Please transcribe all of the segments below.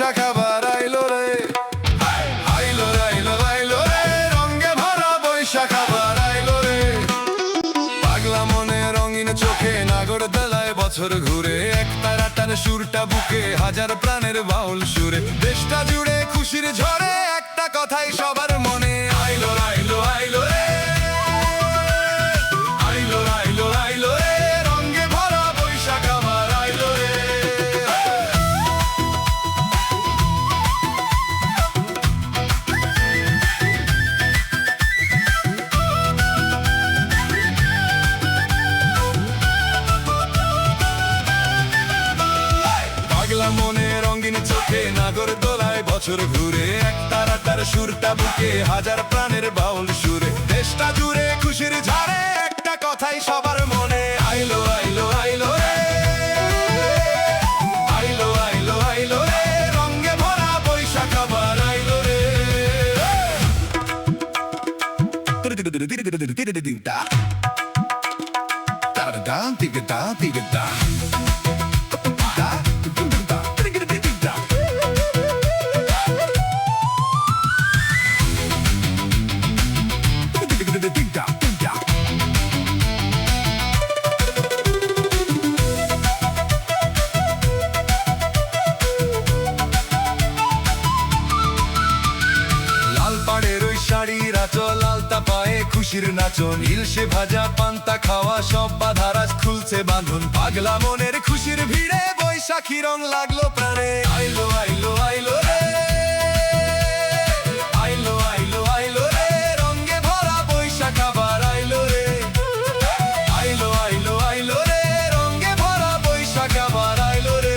বৈশাখ আবার আইলো রে, আইলো রে, আইলো আইলো রে, রঙে ভরা বৈশাখ আবার আইলো রে। পাগলা মনে রঙিন চোখে নাগরদোলায় বছর ঘুরে, এক তারাটার সুরটা বুকে হাজার প্রাণের বাউল সুরে। দেশটা জুড়ে খুশির ঝড়ে একটা কথাই সবার মনে, আইলো আইলো আইলো রে, আইলো আইলো আইলো রে, রঙে ভরা বৈশাখ আবার আইলো রে। পাগলা মনে রঙিন চোখে নাগরদোলায় বছর ঘুরে, এক তারাটার সুরটা বুকে হাজার প্রাণের বাউল সুরে। দেশটা জুড়ে খুশির ঝড়ে একটা কথাই সবার মনে, আইলো আইলো আইলো রে, আইলো আইলো আইলো রে, রঙে ভরা বৈশাখ আবার আইলো রে। শাড়ির আঁচল আলতা পায়ে খুশির নাচন, ইলশে ভাজা পান্তা খাওয়া সব বাধারাজ খুলছে বাঁধন। পাগলা মনের খুশির ভিড়ে বৈশাখী রং লাগলো প্রাণে, আইলো আইলো আইলো রে, আইলো আইলো আইলো রে, রঙে ভরা বৈশাখ আবার আইলো রে, আইলো আইলো আইলো রে, রঙে ভরা বৈশাখ আবার আইলো রে।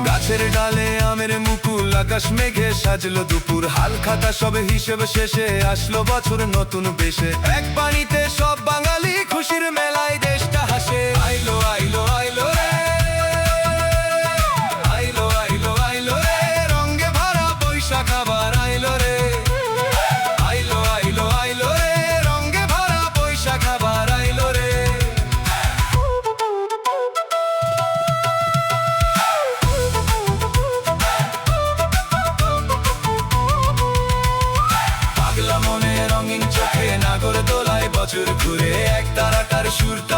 গাছের ডালে আমের মুকুল, আকাশ মেঘে সাজলো দুপুর, হাল খাতা সব হিসেব শেষে আসলো বছর নতুন বেশে। এক পানিতে সব বাঙালি খুশির মেলায় দেশটা হাসে, আইলো আইলো আইলো রে, আইলো আইলো আইলো রে, রঙে ভরা বৈশাখ আবার আইলো রে, আইলো আইলো আইলো রে, রঙে ভরা বৈশাখ আবার আইলো রে। পাগলা মনে রঙিন চোখে নাগরদোলায় বছর ঘুরে, এক তারাটার সুরটা